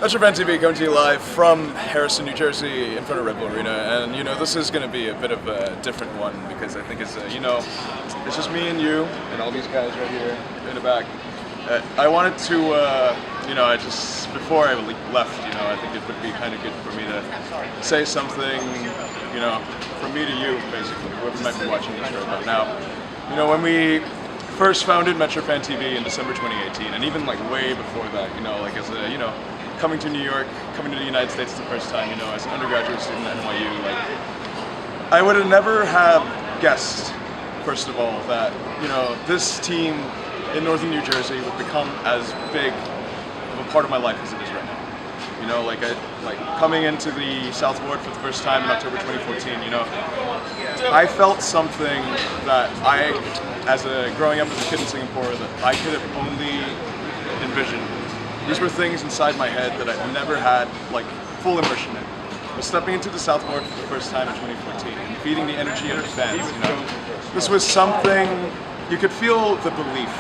MetroFanTV coming to you live from Harrison, New Jersey, in front of Red Bull Arena, and this is going to be a bit of a different one because I think it's it's just me and you and all these guys right here in the back. I wanted to before I left, I think it would be kind of good for me to say something, from me to you, basically, whoever might be watching this right about now. When we first founded MetroFanTV in December 2018, and even way before that, as a, coming to New York, coming to the United States the first time, as an undergraduate student at NYU, I would have never have guessed, first of all, that, this team in northern New Jersey would become as big of a part of my life as it is right now. Coming into the South Ward for the first time in October 2014, I felt something that growing up as a kid in Singapore, that I could have only envisioned. These were things inside my head that I'd never had full immersion in. But stepping into the South Ward for the first time in 2014 and feeding the energy of the fans, this was something, you could feel the belief,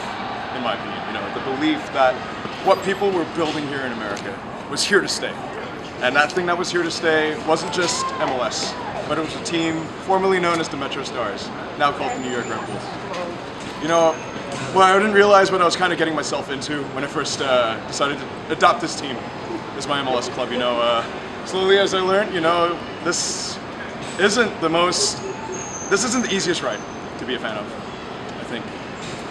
in my opinion, the belief that what people were building here in America was here to stay. And that thing that was here to stay wasn't just MLS, but it was a team formerly known as the Metro Stars, now called the New York Red Bulls. Well, I didn't realize what I was kind of getting myself into when I first decided to adopt this team as my MLS club. Slowly as I learned, this isn't the easiest ride to be a fan of. I think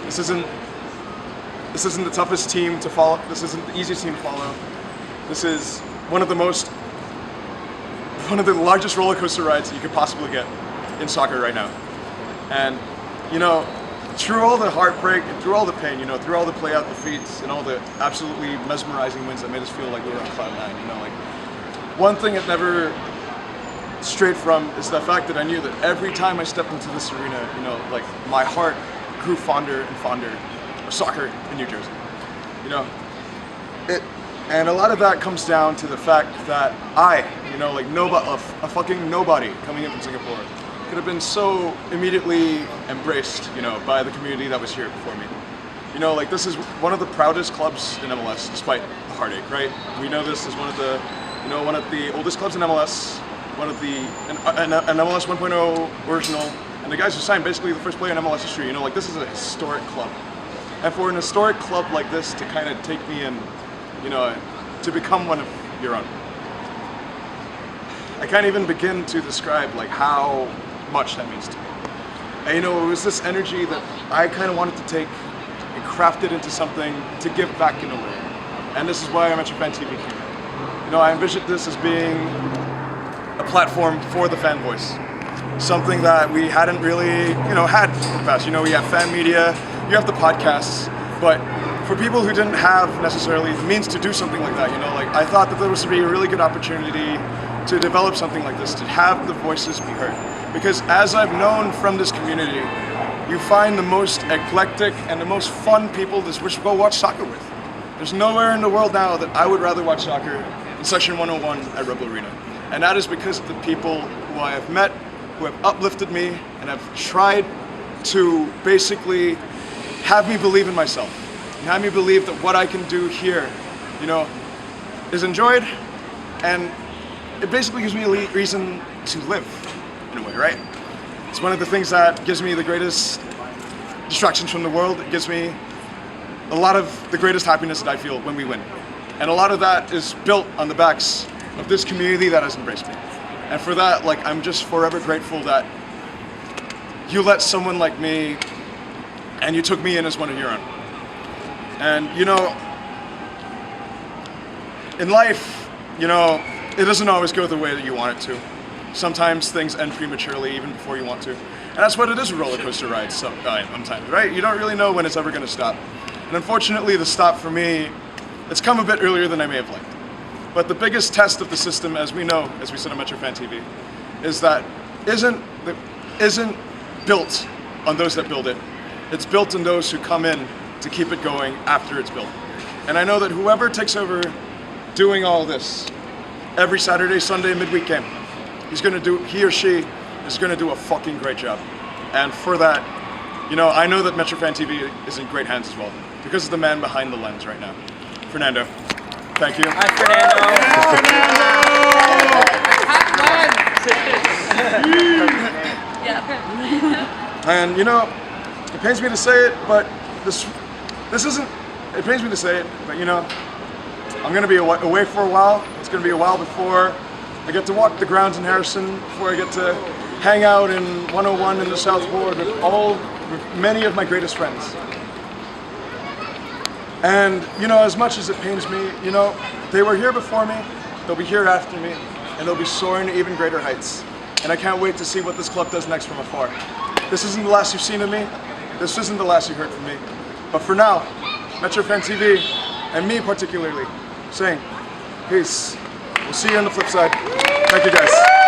this isn't the toughest team to follow. This isn't the easiest team to follow. This is one of the largest roller coaster rides that you could possibly get in soccer right now. And through all the heartbreak and through all the pain, through all the play-out defeats and all the absolutely mesmerizing wins that made us feel like we were on cloud nine, one thing it never strayed from is the fact that I knew that every time I stepped into this arena, my heart grew fonder and fonder of soccer in New Jersey. And a lot of that comes down to the fact that I, a fucking nobody coming in from Singapore, could have been so immediately embraced, by the community that was here before me. This is one of the proudest clubs in MLS, despite the heartache, right? We know this is one of the oldest clubs in MLS, an MLS 1.0 original, and the guys who signed basically the first player in MLS history. This is a historic club. And for an historic club like this to kind of take me in, to become one of your own, I can't even begin to describe how much that means to me. And it was this energy that I kind of wanted to take and craft it into something to give back in a way. And this is why MetroFanTV came in. I envisioned this as being a platform for the fan voice. Something that we hadn't really, had in the past. We have fan media, you have the podcasts, but for people who didn't have necessarily the means to do something like that, I thought that there was to be a really good opportunity to develop something like this, to have the voices be heard. Because as I've known from this community, you find the most eclectic and the most fun people to go watch soccer with. There's nowhere in the world now that I would rather watch soccer in Section 101 at Red Bull Arena. And that is because of the people who I have met, who have uplifted me, and have tried to basically have me believe in myself. And have me believe that what I can do here, is enjoyed, and it basically gives me a reason to live, in a way, right? It's one of the things that gives me the greatest distractions from the world. It gives me a lot of the greatest happiness that I feel when we win. And a lot of that is built on the backs of this community that has embraced me. And for that, I'm just forever grateful that you let someone like me, and you took me in as one of your own. And in life, it doesn't always go the way that you want it to. Sometimes things end prematurely even before you want to. And that's what it is with roller coaster rides sometimes, right? You don't really know when it's ever going to stop. And unfortunately, the stop for me, it's come a bit earlier than I may have liked. But the biggest test of the system, as we know, as we said on MetroFanTV, is that isn't built on those that build it. It's built on those who come in to keep it going after it's built. And I know that whoever takes over doing all this every Saturday, Sunday, midweek game, he or she is going to do a fucking great job. And for that, I know that MetroFanTV is in great hands as well, because of the man behind the lens right now, Fernando. Thank you. Hi, Fernando. And you know, it pains me to say it, but this isn't. It pains me to say it, but you know, I'm gonna be away for a while. It's gonna be a while before I get to walk the grounds in Harrison, before I get to hang out in 101 in the South Ward with many of my greatest friends. And you know, as much as it pains me, you know, they were here before me, they'll be here after me, and they'll be soaring to even greater heights. And I can't wait to see what this club does next from afar. This isn't the last you've seen of me. This isn't the last you heard from me. But for now, MetroFanTV, and me particularly, saying peace. We'll see you on the flip side. Thank you guys.